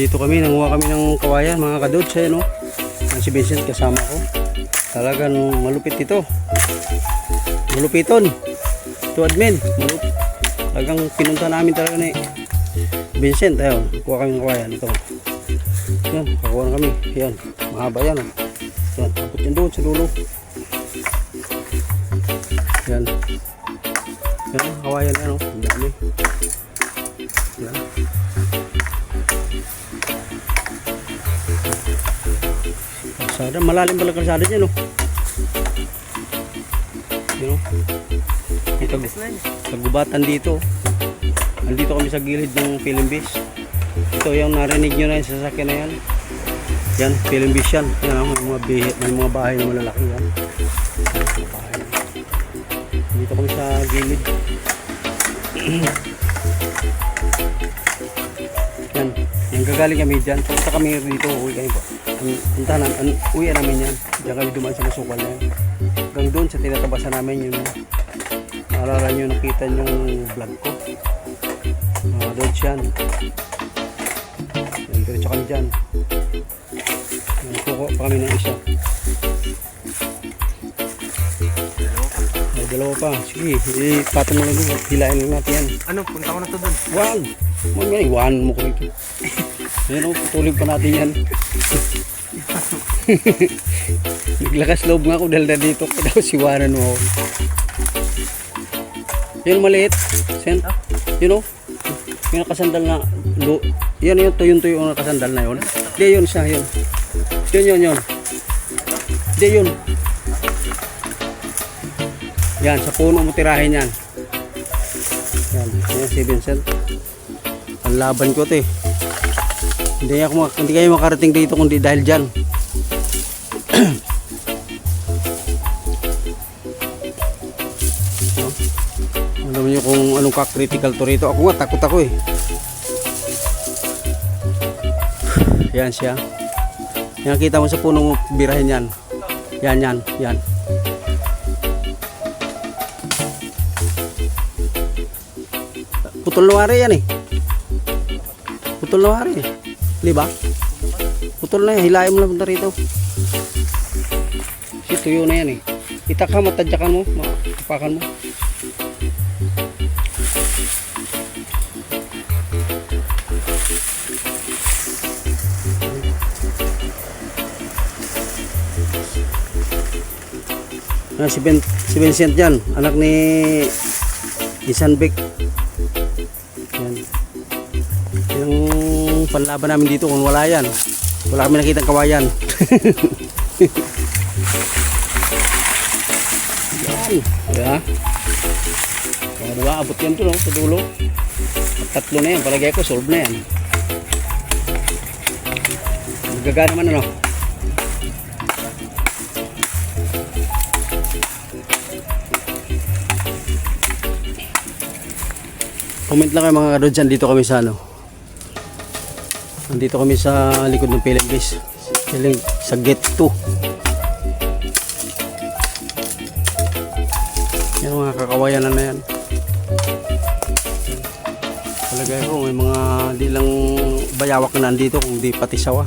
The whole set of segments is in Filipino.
Dito kami, nanguha kami ng kawayan mga kadods, no? Ang si Vincent kasama ko. Talagang malupit ito. Malupiton. Ito admin. Talagang pinunta namin talaga ni Vincent. Ayun, kuha kami ng kawayan. Ito. Yan, kakuha na kami. Yan, mahaba yan. Yan, abot yan doon sa dulo. Yan. Yan, kawayan yan. Ang dami. Yan. Kalsada, malalim pala kalsada dyan, no? Yun, no? Ito, sa gubatan dito. Nandito kami sa gilid ng Philimbis. Ito yung narinig nyo na yung sasakyan na yan. Yan, Philimbis yan. Yan, may mga bahay na malalaki yan. Dito kami sa gilid. Yan, yung gagaling kami dyan. Punta kami dito, uwi kami po. Uwi namin yan. Diyan kami dumaan sa masukal na yan. Hanggang doon sa tinatabasan namin yung naalala nyo, nakita nyo yung vlog ko. Doon yan. Yan, diretso kami dyan. Kukuha pa kami ng isa. Dalawa pa. Sige, ipatong mo lang doon. Hilain lang natin yan. Ano, punta ko na to doon. Wag! Mamaya, iwanan mo ko rito. Ayan o, putulog pa natin yan. Naglakas loob nga ako dahil na dito. Kaya daw siwanan mo ako. Yun maliit. Sen? Yun o. Yung nakasandal na. Yan yun, tuyo yung nakasandal na yun. Hindi yun siya, yun. Yun. Hindi yun. Yan, sa puno mo tirahin yan. Yan si Vincent. Ang laban ko ito eh. Hindi kayo makarating dito kundi dahil dyan. Alam niyo kung anong ka-critical to rito. Ako nga, takot ako eh. Yan siya. Yan, kita mo sa puno mo, birahin yan. Yan. Putol na wari yan eh. Putol na wari eh. Diba? Putol na yan. Hilahin mo lang punta rito. Kasi tuyo na yan eh. Itak ka, matadyakan mo. Makapakan mo. Si Vincent yan. Anak ni Isanbek. Yan. Yung panlaban namin dito kung wala yan. Wala kami nakitang kawayan. Yan. Yeah. Kaya diba, abot yan to no, sa dulo. At tatlo na yan. Palagay ko, solve na yan. Magaga naman ano. Comment lang kayo mga kadod dyan. Dito kami sa ano. Nandito kami sa likod ng Philimbis. Sa gate 2. Yan mga kakawayan na yan. Palagay ko may mga di lang bayawak na nandito kung di pati sawa.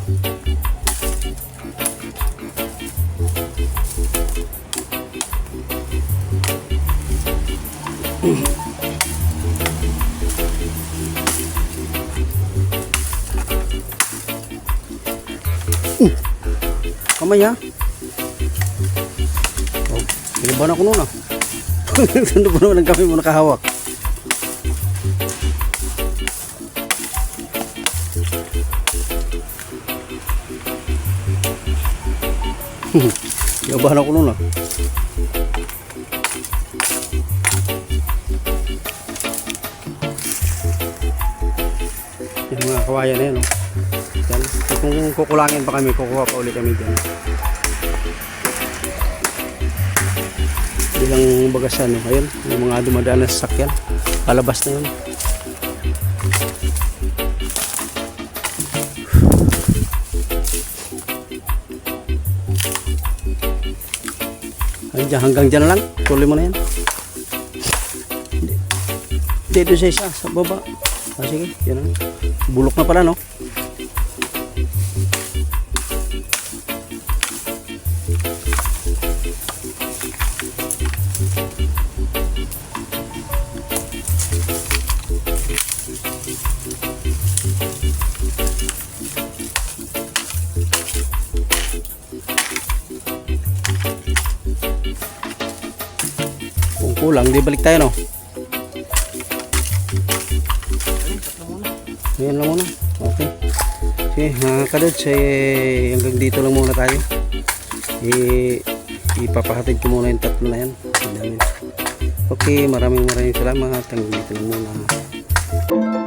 Kamay ha. Oh, pinabahan ako nun ah. Sando po naman ang kami mo nakahawak. Pinabahan ako nun ah. Yung mga kawayan na yan oh. Yan. Kung kukulangin pa kami, kukuha pa ulit kami dyan. Bilang bagasan, no? Ayun, yung mga dumadaan na sasakyan. Palabas na yun. Ayun dyan, hanggang dyan na lang. Tuloy mo na yan. Dito siya isa, sa baba. Ah, sige, yun na. Bulok na pala, no? kulang, di balik tayo no. Ayan lang muna. Okay. Okay, mga kadods, hanggang dito lang muna tayo. Ipapahatid ko muna yung tatlo na yan. Okay, maraming salamat. Hanggang dito lang muna.